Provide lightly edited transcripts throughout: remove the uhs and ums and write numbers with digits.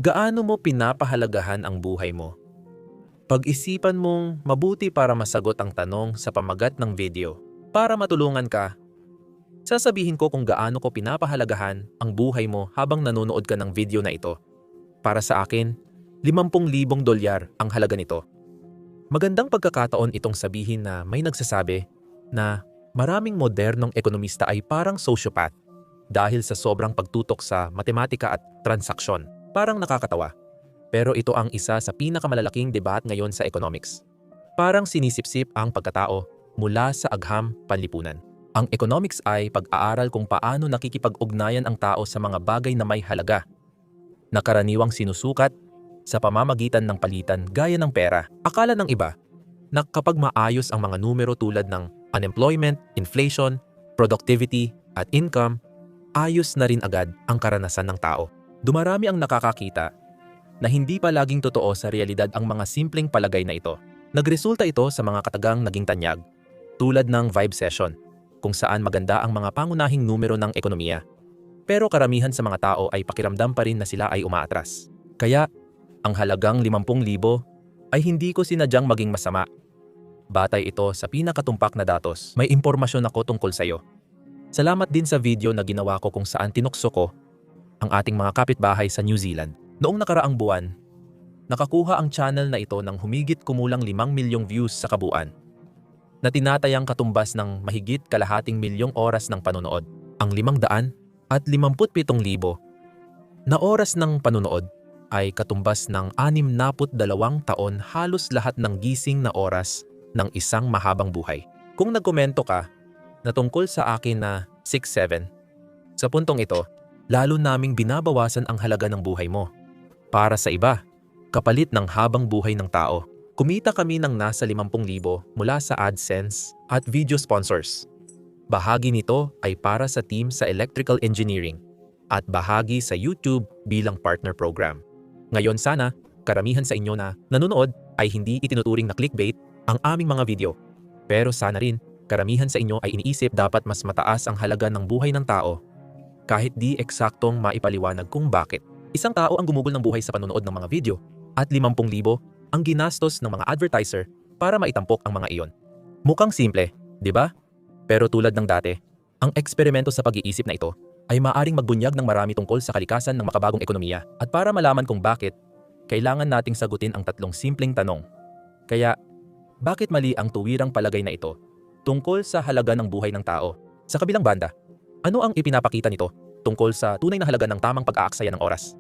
Gaano mo pinapahalagahan ang buhay mo? Pag-isipan mong mabuti para masagot ang tanong sa pamagat ng video. Para matulungan ka, sasabihin ko kung gaano ko pinapahalagahan ang buhay mo habang nanonood ka ng video na ito. Para sa akin, $50,000 ang halaga nito. Magandang pagkakataon itong sabihin na may nagsasabi na maraming modernong ekonomista ay parang sociopath dahil sa sobrang pagtutok sa matematika at transaksyon. Parang nakakatawa. Pero ito ang isa sa pinakamalalaking debat ngayon sa economics. Parang sinisipsip ang pagkatao mula sa agham panlipunan. Ang economics ay pag-aaral kung paano nakikipag-ugnayan ang tao sa mga bagay na may halaga, na karaniwang sinusukat sa pamamagitan ng palitan gaya ng pera. Akala ng iba na kapag maayos ang mga numero tulad ng unemployment, inflation, productivity at income, ayos na rin agad ang karanasan ng tao. Dumarami ang nakakakita na hindi pa laging totoo sa realidad ang mga simpleng palagay na ito. Nagresulta ito sa mga katagang naging tanyag, tulad ng vibe session, kung saan maganda ang mga pangunahing numero ng ekonomiya. Pero karamihan sa mga tao ay pakiramdam pa rin na sila ay umaatras. Kaya, ang halagang 50,000 ay hindi ko sinadyang maging masama. Batay ito sa pinakatumpak na datos. May impormasyon ako tungkol sa iyo. Salamat din sa video na ginawa ko kung saan tinukso ko ang ating mga kapitbahay sa New Zealand. Noong nakaraang buwan, nakakuha ang channel na ito ng humigit kumulang 5 milyong views sa kabuuan, na tinatayang katumbas ng mahigit kalahating milyong oras ng panonood. Ang 557,000 na oras ng panonood ay katumbas ng 62 taon, halos lahat ng gising na oras ng isang mahabang buhay. Kung nagkomento ka na tungkol sa akin na 6'7", sa puntong ito, lalo naming binabawasan ang halaga ng buhay mo. Para sa iba, kapalit ng habang buhay ng tao. Kumita kami ng nasa 50,000 mula sa AdSense at video sponsors. Bahagi nito ay para sa team sa electrical engineering at bahagi sa YouTube bilang partner program. Ngayon sana, karamihan sa inyo na nanonood ay hindi itinuturing na clickbait ang aming mga video. Pero sana rin, karamihan sa inyo ay iniisip dapat mas mataas ang halaga ng buhay ng tao kahit di eksaktong maipaliwanag kung bakit. Isang tao ang gumugol ng buhay sa panonood ng mga video at 50,000 ang ginastos ng mga advertiser para maitampok ang mga iyon. Mukhang simple, di ba? Pero tulad ng dati, ang eksperimento sa pag-iisip na ito ay maaring magbunyag ng marami tungkol sa kalikasan ng makabagong ekonomiya. At para malaman kung bakit, kailangan nating sagutin ang tatlong simpleng tanong. Kaya, bakit mali ang tuwirang palagay na ito tungkol sa halaga ng buhay ng tao? Sa kabilang banda, ano ang ipinapakita nito tungkol sa tunay na halaga ng tamang pag-aaksaya ng oras?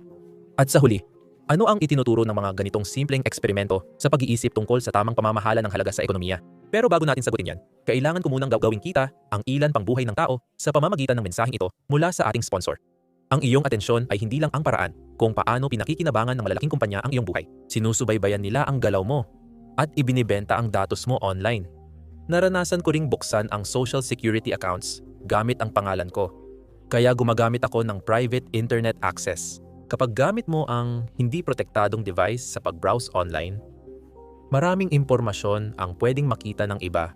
At sa huli, ano ang itinuturo ng mga ganitong simpleng eksperimento sa pag-iisip tungkol sa tamang pamamahala ng halaga sa ekonomiya? Pero bago natin sagutin yan, kailangan ko munang gawing kita ang ilan pang buhay ng tao sa pamamagitan ng mensaheng ito mula sa ating sponsor. Ang iyong atensyon ay hindi lang ang paraan kung paano pinakikinabangan ng malalaking kumpanya ang iyong buhay. Sinusubaybayan nila ang galaw mo at ibinibenta ang datos mo online. Naranasan ko ring buksan ang social security accounts gamit ang pangalan ko. Kaya gumagamit ako ng private internet access. Kapag gamit mo ang hindi protektadong device sa pag-browse online, maraming impormasyon ang pwedeng makita ng iba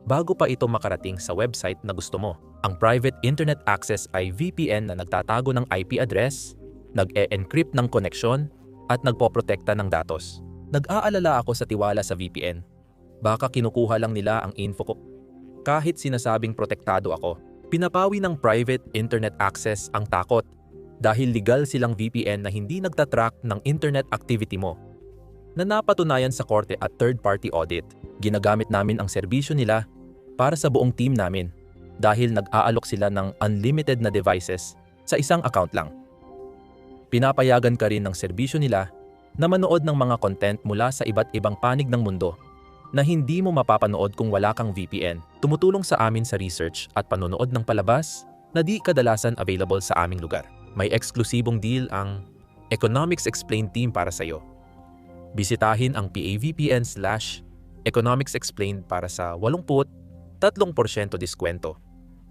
bago pa ito makarating sa website na gusto mo. Ang private internet access ay VPN na nagtatago ng IP address, nag-e-encrypt ng koneksyon, at nagpoprotekta ng datos. Nag-aalala ako sa tiwala sa VPN. Baka kinukuha lang nila ang info ko. Kahit sinasabing protektado ako, pinapawi ng private internet access ang takot dahil legal silang VPN na hindi nagtatrack ng internet activity mo. Na napatunayan sa korte at third-party audit, ginagamit namin ang serbisyo nila para sa buong team namin dahil nag-aalok sila ng unlimited na devices sa isang account lang. Pinapayagan ka rin ng serbisyo nila na manood ng mga content mula sa iba't ibang panig ng mundo na hindi mo mapapanood kung wala kang VPN. Tumutulong sa amin sa research at panonood ng palabas na di kadalasan available sa aming lugar. May eksklusibong deal ang Economics Explained team para sa iyo. Bisitahin ang PAVPN/Economics Explained para sa 83% diskwento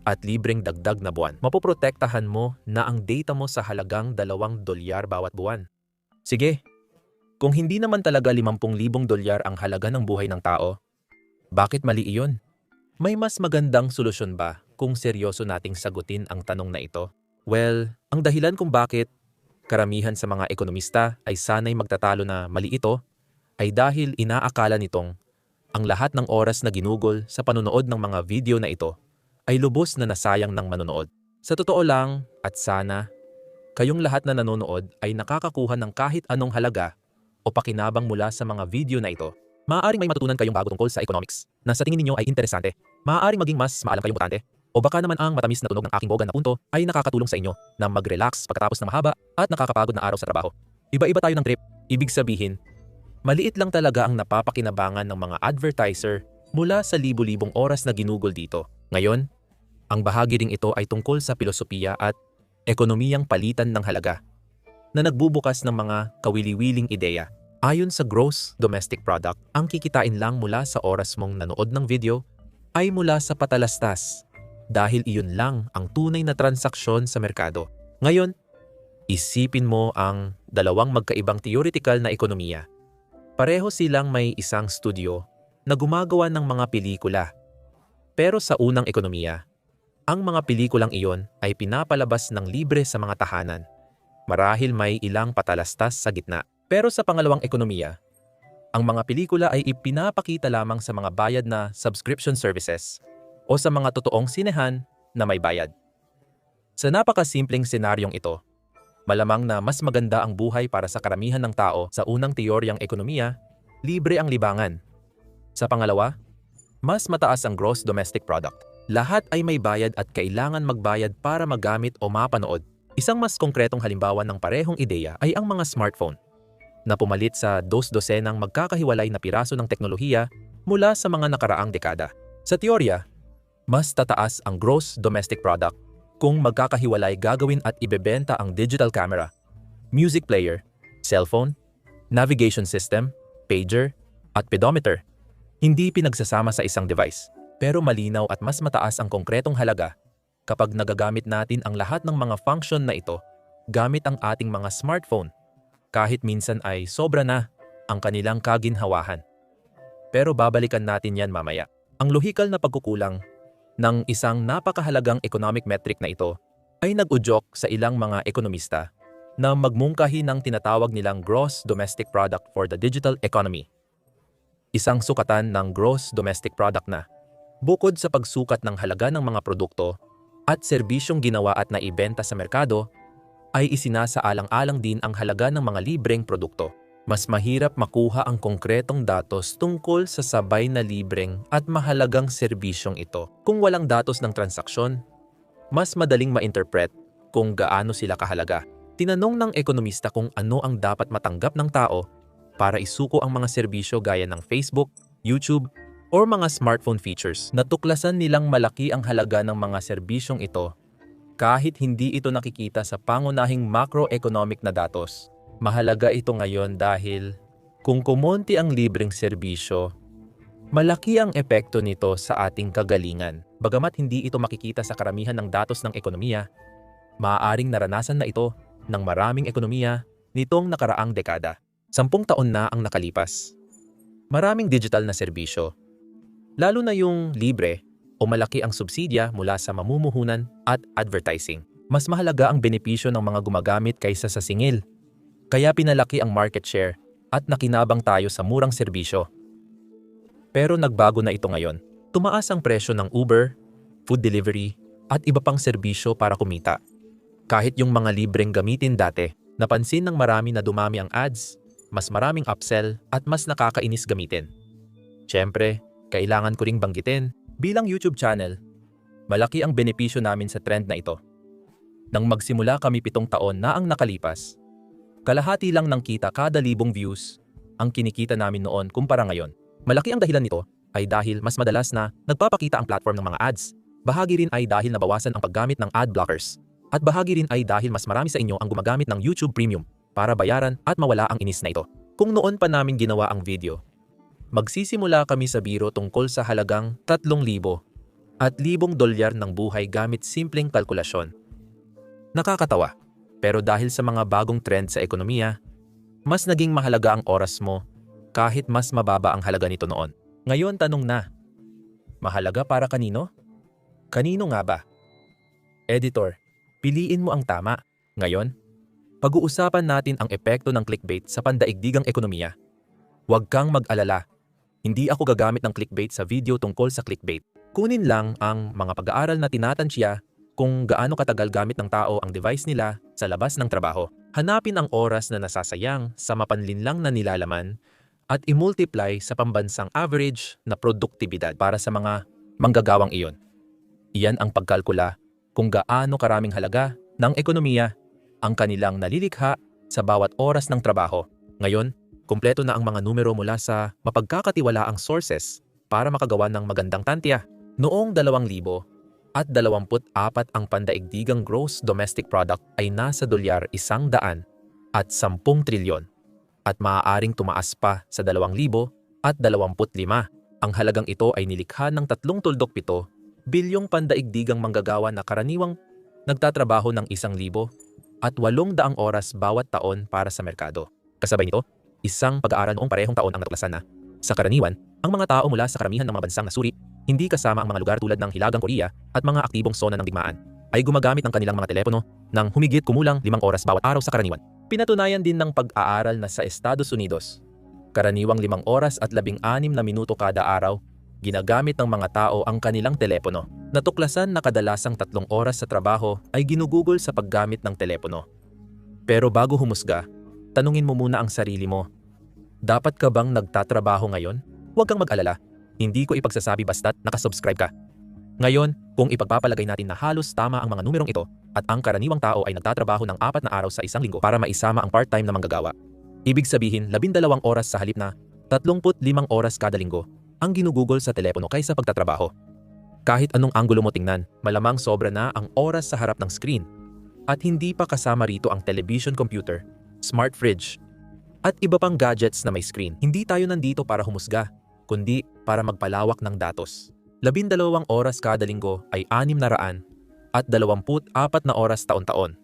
at libreng dagdag na buwan. Mapoprotektahan mo na ang data mo sa halagang $2 bawat buwan. Sige, kung hindi naman talaga $50,000 ang halaga ng buhay ng tao, bakit mali iyon? May mas magandang solusyon ba kung seryoso nating sagutin ang tanong na ito? Well, ang dahilan kung bakit karamihan sa mga ekonomista ay sanay magtatalo na mali ito ay dahil inaakala nitong ang lahat ng oras na ginugol sa panonood ng mga video na ito ay lubos na nasayang ng manonood. Sa totoo lang at sana, kayong lahat na nanonood ay nakakakuha ng kahit anong halaga o pakinabang mula sa mga video na ito. Maaaring may matutunan kayong bago tungkol sa economics na sa tingin ninyo ay interesante. Maaaring maging mas maalam kayong botante. O baka naman ang matamis na tunog ng aking boga na punto ay nakakatulong sa inyo na mag-relax pagkatapos ng mahaba at nakakapagod na araw sa trabaho. Iba-iba tayo ng trip. Ibig sabihin, maliit lang talaga ang napapakinabangan ng mga advertiser mula sa libu-libong oras na ginugol dito. Ngayon, ang bahagi ring ito ay tungkol sa filosofiya at ekonomiyang palitan ng halaga na nagbubukas ng mga kawili-wiling ideya. Ayon sa Gross Domestic Product, ang kikitain lang mula sa oras mong nanood ng video ay mula sa patalastas dahil iyon lang ang tunay na transaksyon sa merkado. Ngayon, isipin mo ang dalawang magkaibang theoretical na ekonomiya. Pareho silang may isang studio na gumagawa ng mga pelikula. Pero sa unang ekonomiya, ang mga pelikulang iyon ay pinapalabas ng libre sa mga tahanan. Marahil may ilang patalastas sa gitna. Pero sa pangalawang ekonomiya, ang mga pelikula ay ipinapakita lamang sa mga bayad na subscription services o sa mga totoong sinehan na may bayad. Sa napakasimpleng senaryong ito, malamang na mas maganda ang buhay para sa karamihan ng tao sa unang teoryang ekonomiya, libre ang libangan. Sa pangalawa, mas mataas ang gross domestic product. Lahat ay may bayad at kailangan magbayad para magamit o mapanood. Isang mas konkretong halimbawa ng parehong ideya ay ang mga smartphone na pumalit sa dos-dosenang magkakahiwalay na piraso ng teknolohiya mula sa mga nakaraang dekada. Sa teorya, mas tataas ang gross domestic product kung magkakahiwalay gagawin at ibebenta ang digital camera, music player, cellphone, navigation system, pager, at pedometer. Hindi pinagsasama sa isang device, pero malinaw at mas mataas ang konkretong halaga kapag nagagamit natin ang lahat ng mga function na ito gamit ang ating mga smartphone. Kahit minsan ay sobra na ang kanilang kaginhawahan. Pero babalikan natin yan mamaya. Ang lohikal na pagkukulang ng isang napakahalagang economic metric na ito ay nag-udyok sa ilang mga ekonomista na magmungkahi ng tinatawag nilang gross domestic product for the digital economy. Isang sukatan ng gross domestic product na, bukod sa pagsukat ng halaga ng mga produkto at serbisyong ginawa at naibenta sa merkado, ay isinasaalang-alang din ang halaga ng mga libreng produkto. Mas mahirap makuha ang konkretong datos tungkol sa sabay na libreng at mahalagang serbisyong ito. Kung walang datos ng transaksyon, mas madaling ma-interpret kung gaano sila kahalaga. Tinanong ng ekonomista kung ano ang dapat matanggap ng tao para isuko ang mga serbisyo gaya ng Facebook, YouTube, o mga smartphone features. Natuklasan nilang malaki ang halaga ng mga serbisyong ito kahit hindi ito nakikita sa pangunahing macroeconomic na datos. Mahalaga ito ngayon dahil kung kumonti ang libreng serbisyo, malaki ang epekto nito sa ating kagalingan. Bagamat hindi ito makikita sa karamihan ng datos ng ekonomiya, maaaring naranasan na ito ng maraming ekonomiya nitong nakaraang dekada. 10 taon na ang nakalipas. Maraming digital na serbisyo, lalo na yung libre o malaki ang subsidya mula sa mamumuhunan at advertising. Mas mahalaga ang benepisyo ng mga gumagamit kaysa sa singil. Kaya pinalaki ang market share at nakinabang tayo sa murang serbisyo. Pero nagbago na ito ngayon. Tumaas ang presyo ng Uber, food delivery, at iba pang serbisyo para kumita. Kahit yung mga libreng gamitin dati, napansin ng marami na dumami ang ads, mas maraming upsell at mas nakakainis gamitin. Siyempre, kailangan ko ring banggitin, bilang YouTube channel, malaki ang benepisyo namin sa trend na ito. Nang magsimula kami 7 taon na ang nakalipas, kalahati lang ng kita kada 1,000 views ang kinikita namin noon kumpara ngayon. Malaki ang dahilan nito ay dahil mas madalas na nagpapakita ang platform ng mga ads. Bahagi rin ay dahil nabawasan ang paggamit ng ad blockers. At bahagi rin ay dahil mas marami sa inyo ang gumagamit ng YouTube Premium para bayaran at mawala ang inis na ito. Kung noon pa namin ginawa ang video, magsisimula kami sa biro tungkol sa halagang 3,000 at $1,000 ng buhay gamit simpleng kalkulasyon. Nakakatawa, pero dahil sa mga bagong trend sa ekonomiya, mas naging mahalaga ang oras mo kahit mas mababa ang halaga nito noon. Ngayon tanong na, mahalaga para kanino? Kanino nga ba? Editor, piliin mo ang tama. Ngayon, Pag-uusapan natin ang epekto ng clickbait sa pandaigdigang ekonomiya. Huwag kang mag-alala. Hindi ako gagamit ng clickbait sa video tungkol sa clickbait. Kunin lang ang mga pag-aaral na tinatansya kung gaano katagal gamit ng tao ang device nila sa labas ng trabaho. Hanapin ang oras na nasasayang sa mapanlinlang na nilalaman at i-multiply sa pambansang average na produktibidad para sa mga manggagawang iyon. Iyan ang pagkalkula kung gaano karaming halaga ng ekonomiya ang kanilang nalilikha sa bawat oras ng trabaho. Ngayon, kumpleto na ang mga numero mula sa mapagkakatiwalaang sources para makagawa ng magandang tantya. Noong 2024 ang pandaigdigang gross domestic product ay nasa $110 at 10 trilyon at maaaring tumaas pa sa 2025. Ang halagang ito ay nilikha ng 3.7 bilyong pandaigdigang manggagawa na karaniwang nagtatrabaho ng 1,800 oras bawat taon para sa merkado. Kasabay nito, isang pag-aaral noong parehong taon ang natuklasan na, sa karaniwan, ang mga tao mula sa karamihan ng mga bansang nasuri, hindi kasama ang mga lugar tulad ng Hilagang Korea at mga aktibong sona ng digmaan, ay gumagamit ng kanilang mga telepono ng humigit kumulang 5 oras bawat araw sa karaniwan. Pinatunayan din ng pag-aaral na sa Estados Unidos, karaniwang 5 oras at 16 na minuto kada araw, ginagamit ng mga tao ang kanilang telepono. Natuklasan na kadalasang 3 oras sa trabaho ay ginugugol sa paggamit ng telepono. Pero bago humusga, tanungin mo muna ang sarili mo. Dapat ka bang nagtatrabaho ngayon? Huwag kang mag-alala. Hindi ko ipagsasabi basta't nakasubscribe ka. Ngayon, kung ipagpapalagay natin na halos tama ang mga numerong ito at ang karaniwang tao ay nagtatrabaho ng 4 na araw sa isang linggo para maisama ang part-time na manggagawa, ibig sabihin 12 oras sa halip na 35 oras kada linggo ang ginugugol sa telepono kaysa pagtatrabaho. Kahit anong anggulo mo tingnan, malamang sobra na ang oras sa harap ng screen. At hindi pa kasama rito ang television computer, smart fridge, at iba pang gadgets na may screen. Hindi tayo nandito para humusga, kundi para magpalawak ng datos. 12 oras kada linggo ay 600 at 24 na oras taon-taon.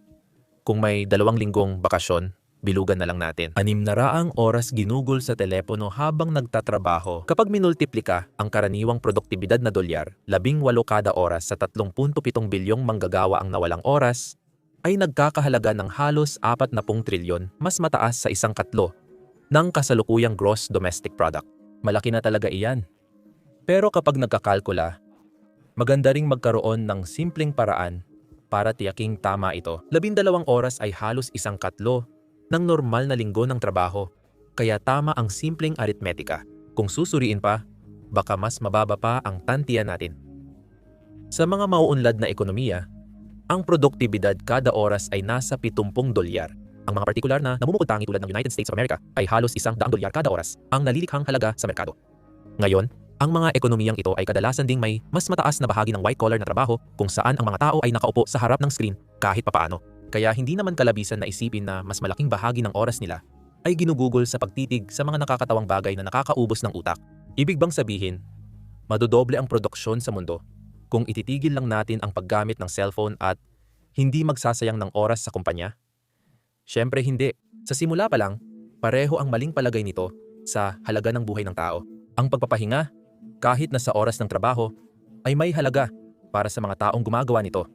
Kung may 2 linggong bakasyon, bilugan na lang natin. 600 oras ginugol sa telepono habang nagtatrabaho. Kapag minultiplika ang karaniwang produktibidad na $18 kada oras sa 3.7 bilyong manggagawa ang nawalang oras, ay nagkakahalaga ng halos 40 trilyon, mas mataas sa 1/4 ng kasalukuyang gross domestic product. Malaki na talaga iyan. Pero kapag nagkakalkula, maganda ring magkaroon ng simpleng paraan para tiyaking tama ito. 12 oras ay halos 1/4 ng normal na linggo ng trabaho, kaya tama ang simpleng aritmetika. Kung susuriin pa, baka mas mababa pa ang tantiyan natin. Sa mga mauunlad na ekonomiya, ang produktibidad kada oras ay nasa $70. Ang mga partikular na namumukod-tangi tulad ng United States of America ay halos $100 kada oras ang nalilikhang halaga sa merkado. Ngayon, ang mga ekonomiyang ito ay kadalasan ding may mas mataas na bahagi ng white-collar na trabaho kung saan ang mga tao ay nakaupo sa harap ng screen kahit papaano. Kaya hindi naman kalabisan na isipin na mas malaking bahagi ng oras nila ay ginugugol sa pagtitig sa mga nakakatawang bagay na nakakaubos ng utak. Ibig bang sabihin, madodoble ang produksyon sa mundo kung ititigil lang natin ang paggamit ng cellphone at hindi magsasayang ng oras sa kumpanya? Siyempre hindi. Sa simula pa lang, pareho ang maling palagay nito sa halaga ng buhay ng tao. Ang pagpapahinga, kahit na sa oras ng trabaho, ay may halaga para sa mga taong gumagawa nito,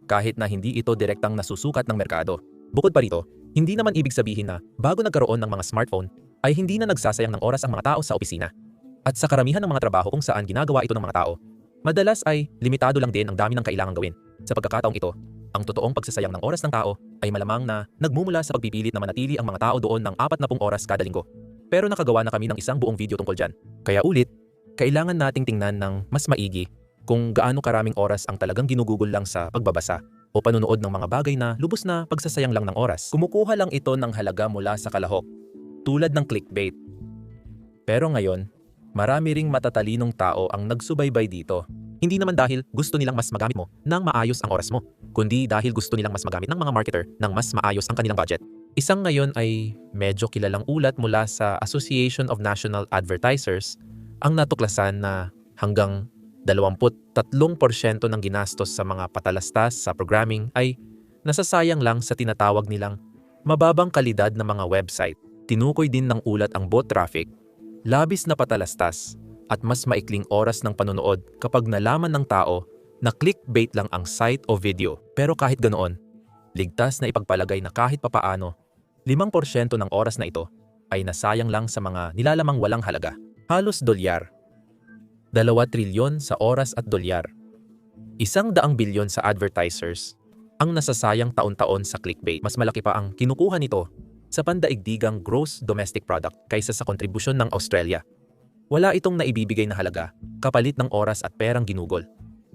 kahit na hindi ito direktang nasusukat ng merkado. Bukod pa rito, hindi naman ibig sabihin na bago nagkaroon ng mga smartphone, ay hindi na nagsasayang ng oras ang mga tao sa opisina. At sa karamihan ng mga trabaho kung saan ginagawa ito ng mga tao, madalas ay limitado lang din ang dami ng kailangang gawin. Sa pagkakataong ito, ang totoong pagsasayang ng oras ng tao ay malamang na nagmumula sa pagpipilit na manatili ang mga tao doon ng 40 oras kada linggo. Pero nakagawa na kami ng isang buong video tungkol dyan. Kaya ulit, kailangan nating tingnan ng mas maigi kung gaano karaming oras ang talagang ginugugol lang sa pagbabasa o panunood ng mga bagay na lubos na pagsasayang lang ng oras. Kumukuha lang ito ng halaga mula sa kalahok, tulad ng clickbait. Pero ngayon, marami ring matatalinong tao ang nagsubaybay dito. Hindi naman dahil gusto nilang mas magamit mo nang maayos ang oras mo, kundi dahil gusto nilang mas magamit ng mga marketer nang mas maayos ang kanilang budget. Isang ngayon ay medyo kilalang ulat mula sa Association of National Advertisers ang natuklasan na hanggang 23% ng ginastos sa mga patalastas sa programming ay nasasayang lang sa tinatawag nilang mababang kalidad na mga website. Tinukoy din ng ulat ang bot traffic, labis na patalastas, at mas maikling oras ng panonood kapag nalaman ng tao na clickbait lang ang site o video. Pero kahit ganoon, Ligtas na ipagpalagay na kahit papaano, 5% ng oras na ito ay nasayang lang sa mga nilalamang walang halaga. Halos dolyar. 2 trilyon sa oras at dolyar. 100 bilyon sa advertisers ang nasasayang taon-taon sa clickbait. Mas malaki pa ang kinukuha nito sa pandaigdigang gross domestic product kaysa sa kontribusyon ng Australia. Wala itong naibibigay na halaga kapalit ng oras at perang ginugol.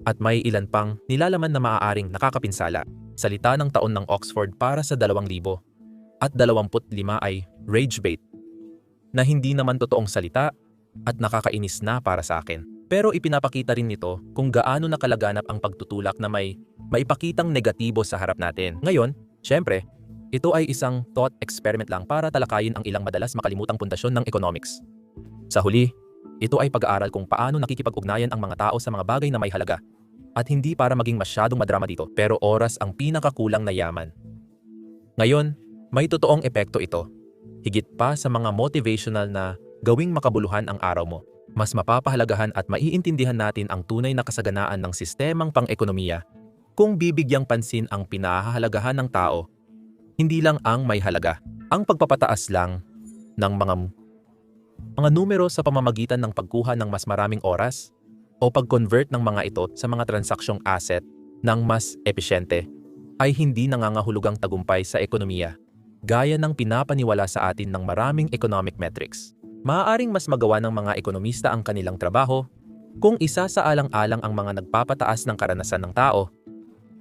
At may ilan pang nilalaman na maaaring nakakapinsala. Salita ng taon ng Oxford para sa 2000 at 25 ay rage bait, na hindi naman totoong salita at nakakainis na para sa akin. Pero ipinapakita rin nito kung gaano nakalaganap ang pagtutulak na may maipakitang negatibo sa harap natin. Ngayon, syempre, ito ay isang thought experiment lang para talakayin ang ilang madalas makalimutang pundasyon ng economics. Sa huli, ito ay pag-aaral kung paano nakikipag-ugnayan ang mga tao sa mga bagay na may halaga. At hindi para maging masyadong madrama dito, pero oras ang pinakakulang na yaman. Ngayon, may totoong epekto ito. Higit pa sa mga motivational na gawing makabuluhan ang araw mo. Mas mapapahalagahan at maiintindihan natin ang tunay na kasaganaan ng sistemang pang-ekonomiya kung bibigyang pansin ang pinahahalagahan ng tao. Hindi lang ang may halaga, ang pagpapataas lang ng mga numero sa pamamagitan ng pagkuha ng mas maraming oras o pag-convert ng mga ito sa mga transaksyong asset ng mas epesyente ay hindi nangangahulugang tagumpay sa ekonomiya, gaya ng pinapaniwala sa atin ng maraming economic metrics. Maaaring mas magawa ng mga ekonomista ang kanilang trabaho kung isa sa alang-alang ang mga nagpapataas ng karanasan ng tao,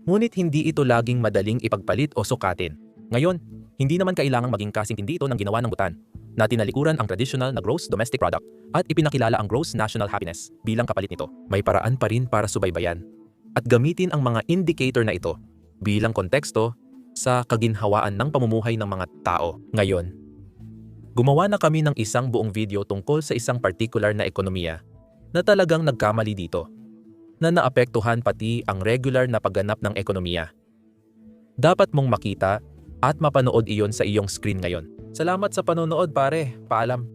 ngunit hindi ito laging madaling ipagpalit o sukatin. Ngayon, hindi naman kailangang maging kasing hindi ito ng ginawa ng Bhutan, na tinalikuran ang traditional na gross domestic product at ipinakilala ang gross national happiness bilang kapalit nito. May paraan pa rin para subaybayan at gamitin ang mga indicator na ito bilang konteksto sa kaginhawaan ng pamumuhay ng mga tao. Ngayon, gumawa na kami ng isang buong video tungkol sa isang particular na ekonomiya na talagang nagkamali dito, na naapektuhan pati ang regular na pagganap ng ekonomiya. Dapat mong makita at mapanood iyon sa iyong screen ngayon. Salamat sa panonood, pare. Paalam.